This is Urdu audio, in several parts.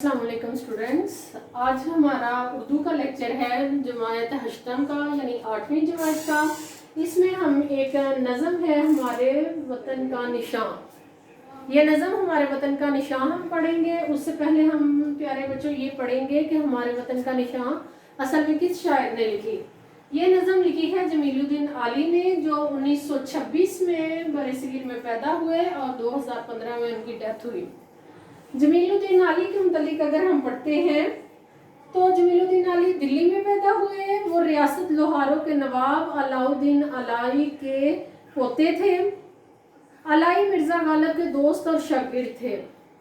السلام علیکم اسٹوڈینٹس، آج ہمارا اردو کا لیکچر ہے جماعت ہشتم کا یعنی 8ویں جماعت کا۔ اس میں ہم ایک نظم ہے ہمارے وطن کا نشان، یہ نظم ہمارے وطن کا نشان ہم پڑھیں گے۔ اس سے پہلے ہم پیارے بچوں یہ پڑھیں گے کہ ہمارے وطن کا نشان اصل میں کس شاعر نے لکھی۔ یہ نظم لکھی ہے جمیل الدین عالی نے، جو 1926 میں برصغیر میں پیدا ہوئے اور 2015 میں ان کی ڈیتھ ہوئی۔ جمیل الدین عالی کے متعلق اگر ہم پڑھتے ہیں تو جمیل الدین عالی دلی میں پیدا ہوئے۔ وہ ریاست لوہارو کے نواب علاء الدین علائی کے پوتے تھے۔ علائی مرزا غالب کے دوست اور شاگرد تھے۔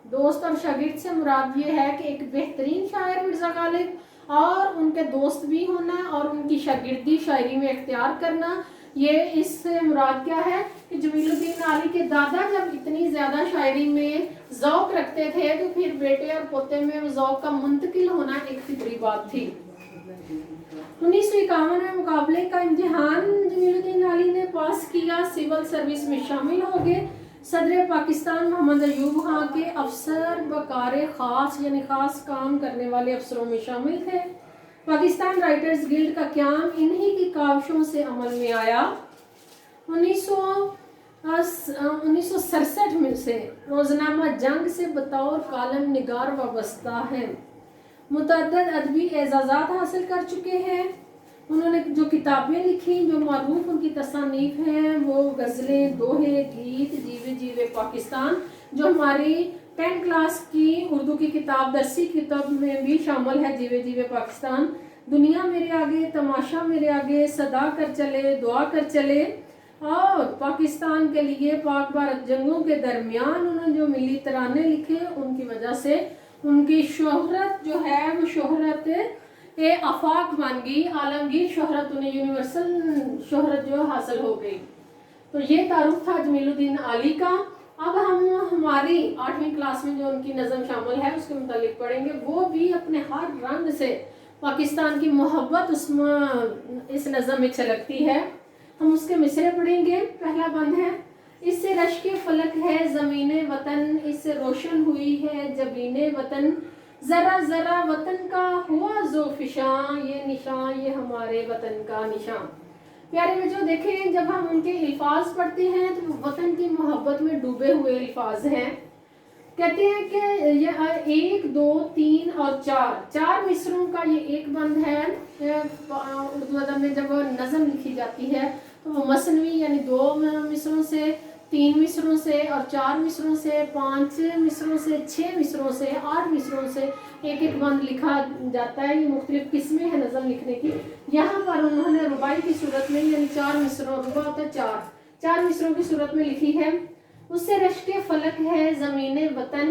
دوست اور شاگرد سے مراد یہ ہے کہ ایک بہترین شاعر مرزا غالب اور ان کے دوست بھی ہونا اور ان کی شاگردی شاعری میں اختیار کرنا، یہ اس سے مراد کیا ہے کہ جمیل الدین عالی کے دادا جب اتنی زیادہ شاعری میں ذوق رکھتے تھے تو پھر بیٹے اور پوتے میں وہ ذوق کا منتقل ہونا ایک فطری بات تھی۔ 1951 میں مقابلے کا امتحان جمیل الدین عالی نے پاس کیا، سول سروس میں شامل ہو گئے۔ صدر پاکستان محمد ایوب خان کے افسر بکار خاص یعنی خاص کام کرنے والے افسروں میں شامل تھے۔ پاکستان رائٹرز گلڈ کا قیام انہی کی کاوشوں سے عمل میں آیا۔ 1967 میں سے روزنامہ جنگ سے بطور کالم نگار وابستہ ہے۔ متعدد ادبی اعزازات حاصل کر چکے ہیں۔ انہوں نے جو کتابیں لکھی، جو معروف ان کی تصانیف ہیں، وہ غزلیں، دوہے، گیت، جیوے جیوے پاکستان، جو ہماری 10 کلاس کی اردو کی کتاب درسی کتاب میں بھی شامل ہے، جیوے جیوے پاکستان، دنیا میرے آگے، تماشا میرے آگے، صدا کر چلے، دعا کر چلے، اور پاکستان کے لیے پاک بھارت جنگوں کے درمیان انہوں نے جو ملی ترانے لکھے، ان کی وجہ سے ان کی شہرت جو ہے وہ شہرت آفاق بن گئی، عالمگیر شہرت، انہیں یونیورسل شہرت جو حاصل ہو گئی۔ تو یہ تعارف تھا جمیل الدین عالی کا۔ اب ہم ہماری 8ویں کلاس میں جو ان کی نظم شامل ہے اس کے متعلق پڑھیں گے۔ وہ بھی اپنے ہر رنگ سے پاکستان کی محبت اس نظم میں چھلکتی ہے۔ ہم اس کے مصرعے پڑھیں گے۔ پہلا بند ہے: اس سے رشک فلک ہے زمین وطن، اس سے روشن ہوئی ہے جبین وطن، ذرا ذرا وطن کا ہوا ذوفشاں، یہ نشان یہ ہمارے وطن کا نشان۔ پیارے بچوں دیکھیں، جب ہم ان کے الفاظ پڑھتے ہیں تو وطن کی محبت میں ڈوبے ہوئے الفاظ ہیں۔ کہتے ہیں کہ یہ 1 2 3 اور 4 مصروں کا یہ ایک بند ہے۔ اردو ادب میں جب نظم لکھی جاتی ہے تو وہ مثنوی یعنی 2 مصروں سے، 3 مصروں سے اور 4 مصروں سے، 5 مصروں سے، 6 مصروں سے، 8 مصروں سے ایک ایک بند لکھا جاتا ہے۔ یہ مختلف قسمیں ہیں نظم لکھنے کی۔ یہاں پر انہوں نے رباعی کی صورت میں یعنی 4 مصروں، ربع ہوتا ہے 4 مصروں کی صورت میں لکھی ہے۔ اس سے رشک فلک ہے زمین وطن،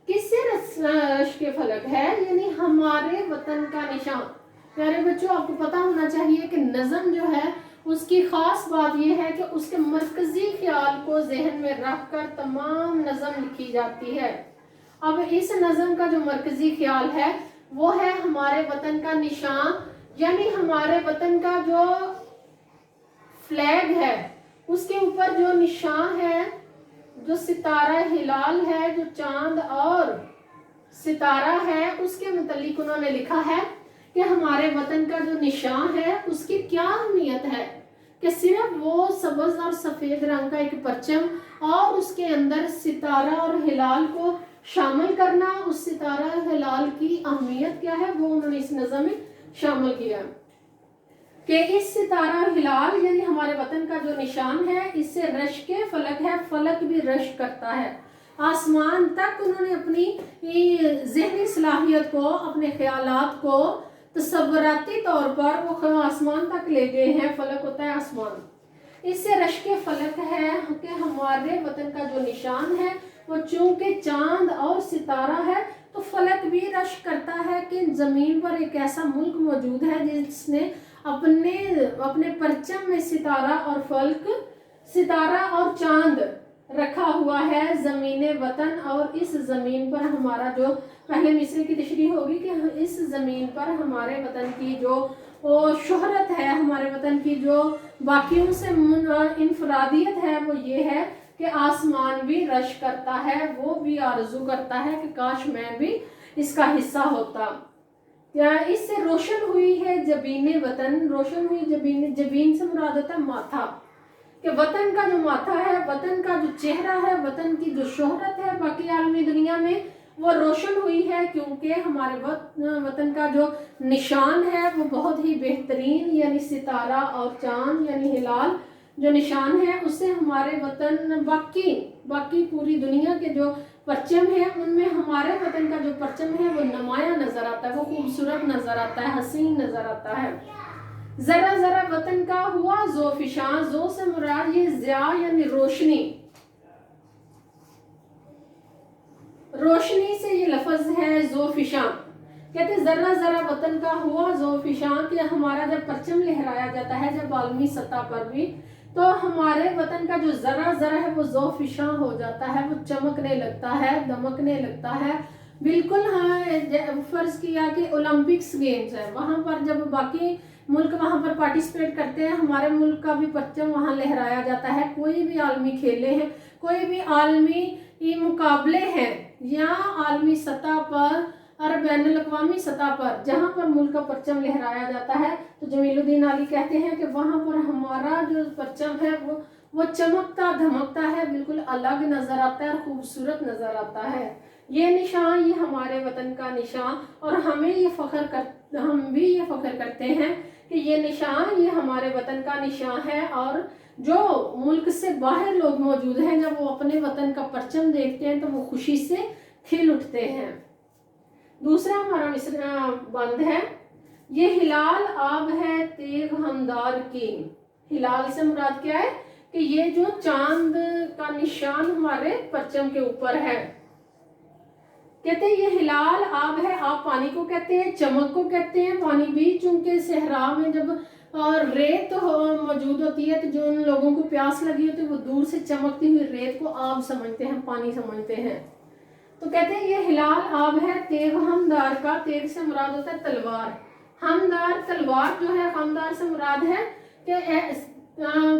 کس سے رشک فلک ہے یعنی ہمارے وطن کا نشان۔ پیارے بچوں آپ کو پتا ہونا چاہیے کہ نظم جو ہے اس کی خاص بات یہ ہے کہ اس کے مرکزی خیال کو ذہن میں رکھ کر تمام نظم لکھی جاتی ہے۔ اب اس نظم کا جو مرکزی خیال ہے وہ ہے ہمارے وطن کا نشان، یعنی ہمارے وطن کا جو فلیگ ہے اس کے اوپر جو نشان ہے، جو ستارہ ہلال ہے، جو چاند اور ستارہ ہے، اس کے متعلق انہوں نے لکھا ہے کہ ہمارے وطن کا جو نشان ہے اس کی کیا اہمیت ہے کہ صرف وہ سبز اور سفید رنگ کا ایک پرچم اور اس کے اندر ستارہ اور ہلال کو شامل کرنا، اس ستارہ ہلال کی اہمیت کیا ہے وہ انہوں نے اس نظم میں شامل کیا کہ اس ستارہ ہلال یعنی ہمارے وطن کا جو نشان ہے اس سے رشک فلک ہے، فلک بھی رشک کرتا ہے، آسمان تک انہوں نے اپنی ذہنی صلاحیت کو، اپنے خیالات کو تصوراتی طور پر وہ آسمان تک لے گئے ہیں۔ فلک ہوتا ہے آسمان۔ اس سے رشک فلک ہے کہ ہمارے وطن کا جو نشان ہے وہ چونکہ چاند اور ستارہ ہے تو فلک بھی رشک کرتا ہے کہ زمین پر ایک ایسا ملک موجود ہے جس نے اپنے پرچم میں ستارہ اور فلک، ستارہ اور چاند رکھا ہوا ہے زمین وطن، اور اس زمین پر ہمارا جو پہلے مصرے کی تشریح ہوگی کہ اس زمین پر ہمارے وطن کی جو شہرت ہے، ہمارے وطن کی جو باقیوں سے انفرادیت ہے وہ یہ ہے کہ آسمان بھی رشک کرتا ہے، وہ بھی آرزو کرتا ہے کہ کاش میں بھی اس کا حصہ ہوتا۔ اس سے روشن ہوئی ہے جبین وطن، روشن ہوئی جبین، جبین سے مراد ہوتا ہے ماتھا، کہ وطن کا جو ماتھا ہے، وطن کا جو چہرہ ہے، وطن کی جو شہرت ہے باقی عالمی دنیا میں، وہ روشن ہوئی ہے، کیونکہ ہمارے وطن کا جو نشان ہے وہ بہت ہی بہترین، یعنی ستارہ اور چاند یعنی ہلال جو نشان ہے، اس سے ہمارے وطن باقی پوری دنیا کے جو پرچم ہے ان میں ہمارے وطن کا جو پرچم ہے وہ نمایاں نظر آتا ہے، وہ خوبصورت نظر آتا ہے، حسین نظر آتا ہے۔ ذرا ذرا وطن کا ہوا ذوفشاں، ذو سے مراد یہ ضیاء یعنی روشنی، روشنی سے یہ لفظ ہے ذوفشاں، کہتے ذرا ذرا وطن کا ہوا ذوفشاں، کہ ہمارا جب پرچم لہرایا جاتا ہے جب عالمی سطح پر بھی، تو ہمارے وطن کا جو ذرا ذرا ہے وہ ذوفشاں ہو جاتا ہے، وہ چمکنے لگتا ہے، دمکنے لگتا ہے، بالکل۔ ہاں، فرض کیا کہ اولمپکس گیمز ہے، وہاں پر جب باقی ملک وہاں پر پارٹیسپیٹ کرتے ہیں، ہمارے ملک کا بھی پرچم وہاں لہرایا جاتا ہے، کوئی بھی عالمی کھیلے ہیں، کوئی بھی عالمی مقابلے ہیں یا عالمی سطح پر اور بین الاقوامی سطح پر جہاں پر ملک کا پرچم لہرایا جاتا ہے، تو جمیل الدین علی کہتے ہیں کہ وہاں پر ہمارا جو پرچم ہے وہ چمکتا دھمکتا ہے، بالکل الگ نظر آتا ہے اور خوبصورت نظر آتا ہے۔ یہ نشان، یہ ہمارے وطن کا نشان، اور ہم بھی یہ فخر کرتے ہیں کہ یہ نشان، یہ ہمارے وطن کا نشان ہے، اور جو ملک سے باہر لوگ موجود ہیں جب وہ اپنے وطن کا پرچم دیکھتے ہیں تو وہ خوشی سے کھل اٹھتے ہیں۔ دوسرا ہمارا بند ہے، یہ ہلال آب ہے تیغ ہمدار کی۔ ہلال سے مراد کیا ہے کہ یہ جو چاند کا نشان ہمارے پرچم کے اوپر ہے، کہتے ہیں یہ ہلال آب ہے، آب پانی کو کہتے ہیں، چمک کو کہتے ہیں، پانی بھی چونکہ صحرا میں جب ریت موجود ہوتی ہے تو جو ان لوگوں کو پیاس لگی ہوتی ہے وہ دور سے چمکتی ہوئی ریت کو آب سمجھتے ہیں، پانی سمجھتے ہیں، تو کہتے ہیں یہ ہلال آب ہے تیغ ہمدار کا۔ تیغ سے مراد ہوتا ہے تلوار، ہمدار تلوار جو ہے، ہمدار سے مراد ہے کہ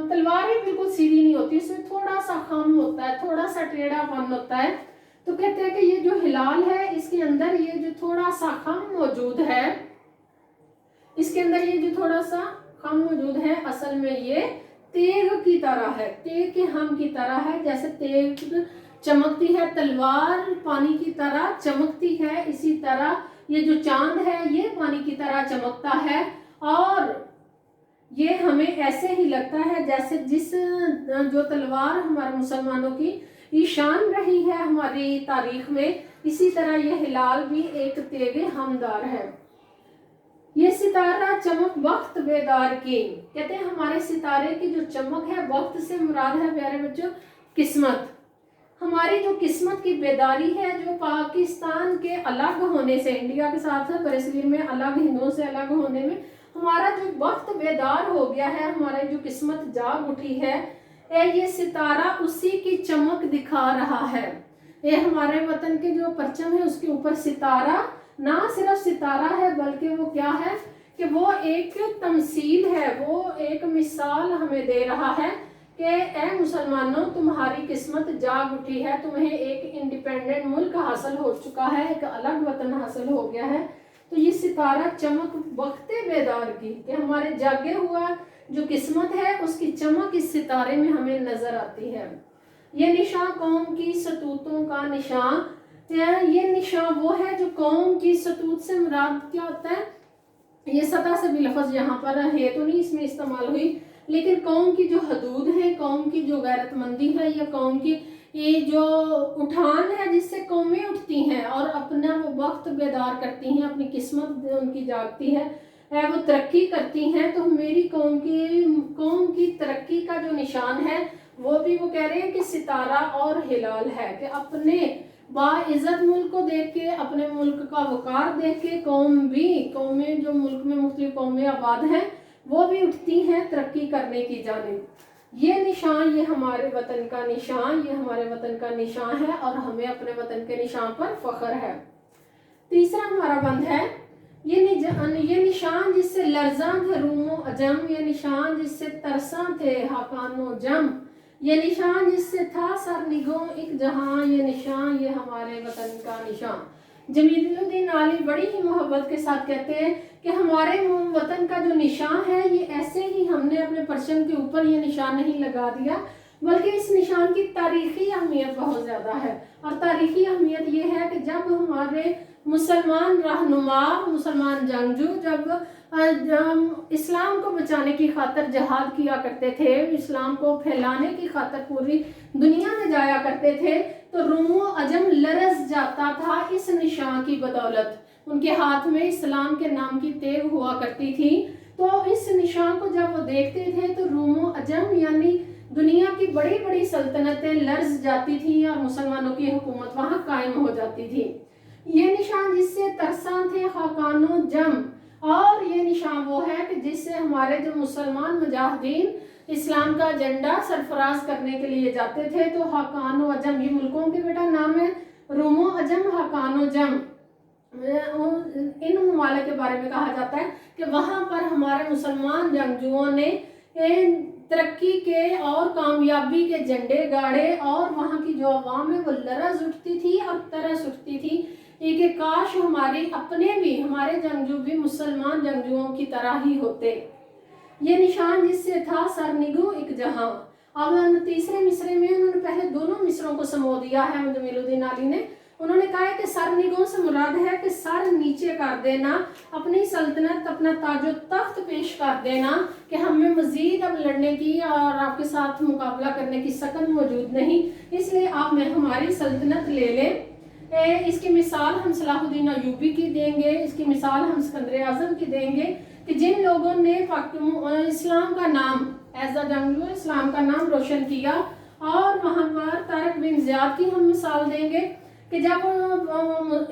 تلوار بھی بالکل سیدھی نہیں ہوتی، اس میں تھوڑا سا خم ہوتا ہے، تھوڑا سا ٹیڑھا پن ہوتا ہے، تو کہتے ہیں کہ یہ جو ہلال ہے اس کے اندر یہ جو تھوڑا سا خم موجود ہے، اس کے اندر یہ جو تھوڑا سا خم موجود ہے، اصل میں یہ تیغ کی طرح ہے، تیغ کے ہم کی طرح ہے، جیسے تیغ چمکتی ہے، تلوار پانی کی طرح چمکتی ہے، اسی طرح یہ جو چاند ہے یہ پانی کی طرح چمکتا ہے، اور یہ ہمیں ایسے ہی لگتا ہے جیسے جو تلوار ہمارے مسلمانوں کی شان رہی ہے ہماری تاریخ میں، اسی طرح یہ ہلال بھی ایک تیغ ہمدار ہے۔ یہ ستارہ چمک وقت بیدار کی، کہتے ہیں ہمارے ستارے کی جو چمک ہے، وقت سے مراد ہے پیارے بچوں قسمت، ہماری جو قسمت کی بیداری ہے، جو پاکستان کے الگ ہونے سے، انڈیا کے ساتھ برصغیر میں الگ، ہندوؤں سے الگ ہونے میں ہمارا جو وقت بیدار ہو گیا ہے، ہماری جو قسمت جاگ اٹھی ہے، یہ ستارہ اسی کی چمک دکھا رہا ہے۔ یہ ہمارے وطن کے جو پرچم ہے اس کے اوپر ستارہ نہ صرف ستارہ ہے بلکہ وہ کیا ہے کہ وہ ایک تمثیل ہے، وہ ایک مثال ہمیں دے رہا ہے کہ اے مسلمانوں تمہاری قسمت جاگ اٹھی ہے، تمہیں ایک انڈیپینڈنٹ ملک حاصل ہو چکا ہے، ایک الگ وطن حاصل ہو گیا ہے۔ تو یہ ستارہ چمک وقت بیدار کی، کہ ہمارے جاگے ہوا جو قسمت ہے اس کی چمک اس ستارے میں ہمیں نظر آتی ہے۔ یہ نشان قوم کی ستوتوں کا نشان، یہ نشان وہ ہے جو قوم کی ستوت سے مراد کیا ہوتا ہے، یہ سطح سے بھی لفظ یہاں پر ہے تو نہیں اس میں استعمال ہوئی، لیکن قوم کی جو حدود ہے، قوم کی جو غیرت مندی ہے، یا قوم کی یہ جو اٹھان ہے جس سے قومیں اٹھتی ہیں اور اپنا وہ وقت بیدار کرتی ہیں، اپنی قسمت ان کی جاگتی ہے، وہ ترقی کرتی ہیں، تو میری قوم کی ترقی کا جو نشان ہے وہ بھی وہ کہہ رہے ہیں کہ ستارہ اور ہلال ہے، کہ اپنے باعزت ملک کو دیکھ کے، اپنے ملک کا وقار دیکھ کے قومیں جو ملک میں مختلف قومیں آباد ہیں وہ بھی اٹھتی ہیں ترقی کرنے کی جانب۔ یہ نشان، یہ ہمارے وطن کا نشان، یہ ہمارے وطن کا نشان ہے اور ہمیں اپنے وطن کے نشان پر فخر ہے۔ تیسرا ہمارا بند ہے، یہ نشان جس سے لرزاں تھے روم و عجم، یہ نشان جس سے ترساں تھے حاکان و جم، یہ نشان جس سے تھا سرنگوں ایک جہاں، یہ نشان، یہ ہمارے وطن کا نشان۔ جمیل الدین علی بڑی ہی محبت کے ساتھ کہتے ہیں کہ ہمارے وطن کا جو نشان ہے یہ ایسے ہی ہم نے اپنے پرچم کے اوپر یہ نشان نہیں لگا دیا، بلکہ اس نشان کی تاریخی اہمیت بہت زیادہ ہے۔ اور تاریخی اہمیت یہ ہے کہ جب ہمارے مسلمان رہنما، مسلمان جنگجو جب اسلام کو بچانے کی خاطر جہاد کیا کرتے تھے، اسلام کو پھیلانے کی خاطر پوری دنیا میں جایا کرتے تھے، تو روم و عجم لرز جاتا تھا اس نشان کی بدولت۔ ان کے ہاتھ میں اسلام کے نام کی تیغ ہوا کرتی تھی، تو اس نشان کو جب وہ دیکھتے تھے تو روم و عجم یعنی دنیا کی بڑی بڑی سلطنتیں لرز جاتی تھیں اور مسلمانوں کی حکومت وہاں قائم ہو جاتی تھی۔ یہ نشان جس سے ترساں تھے خاقان و جم، اور یہ نشان وہ ہے کہ جس سے ہمارے جو مسلمان مجاہدین اسلام کا جھنڈا سرفراز کرنے کے لیے جاتے تھے، تو خاقان و عجم یہ ملکوں کے بیٹا نام ہے، روم و عجم، خاقان و جم، ان ممالک کے بارے میں کہا جاتا ہے کہ وہاں پر ہمارے مسلمان جنگجوؤں نے ترقی کے اور کامیابی کے جھنڈے گاڑے، اور وہاں کی جو عوام ہے وہ لرز اٹھتی تھی اور ترس اٹھتی تھی کہ کاش ہمارے جنگجو بھی مسلمان جنگجوؤں کی طرح ہی ہوتے۔ یہ نشان جس سے تھا سرنگو ایک جہاں۔ اب تیسرے مصرے میں انہوں نے پہلے دونوں مصروں کو سمو دیا ہے جمیل الدین علی نے۔ انہوں نے کہا ہے کہ سرنگوں سے مراد ہے کہ سر نیچے کر دینا، اپنی سلطنت، اپنا تاج و تخت پیش کر دینا کہ ہمیں مزید اب لڑنے کی اور آپ کے ساتھ مقابلہ کرنے کی سکت موجود نہیں، اس لیے آپ میں ہماری سلطنت لے لیں۔ اس کی مثال ہم صلاح الدین ایوبی کی دیں گے، اس کی مثال ہم اسکندر اعظم کی دیں گے کہ جن لوگوں نے اسلام کا نام ایز اے جنگجو اسلام کا نام روشن کیا۔ اور وہاں پر طارق بن زیاد کی ہم مثال دیں گے کہ جب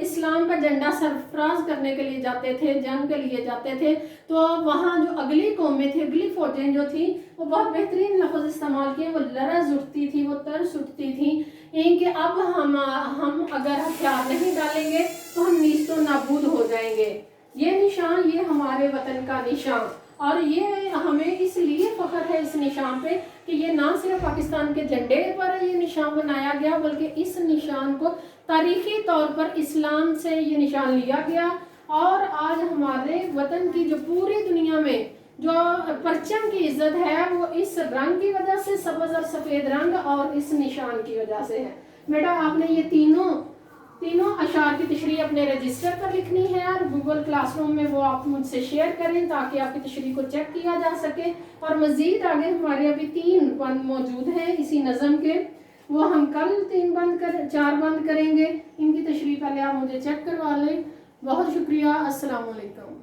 اسلام کا جھنڈا سرفراز کرنے کے لیے جاتے تھے، جنگ کے لیے جاتے تھے، تو وہاں جو اگلی قومیں تھیں، اگلی فوجیں جو تھیں، وہ بہت بہترین لفظ استعمال کیے، وہ لرز اٹھتی تھی، وہ ترس اٹھتی تھیں کہ اب ہم اگر ہتھیار نہیں ڈالیں گے تو ہم نیست و نابود ہو جائیں گے۔ یہ نشان، یہ ہمارے وطن کا نشان، اور یہ ہمیں اس لیے فخر ہے اس نشان پہ کہ یہ نہ صرف پاکستان کے جھنڈے پر یہ نشان بنایا گیا، بلکہ اس نشان کو تاریخی طور پر اسلام سے یہ نشان لیا گیا، اور آج ہمارے وطن کی جو پوری دنیا میں جو پرچم کی عزت ہے وہ اس رنگ کی وجہ سے، سبز اور سفید رنگ، اور اس نشان کی وجہ سے ہے۔ بیٹا آپ نے یہ تینوں اشعار کی تشریح اپنے رجسٹر پر لکھنی ہے، اور گوگل کلاس روم میں وہ آپ مجھ سے شیئر کریں تاکہ آپ کی تشریح کو چیک کیا جا سکے۔ اور مزید آگے ہمارے ابھی 3 بند موجود ہیں اسی نظم کے، وہ ہم کل 4 بند کریں گے۔ ان کی تشریح پہلے آپ مجھے چیک کروا لیں۔ بہت شکریہ، السلام علیکم۔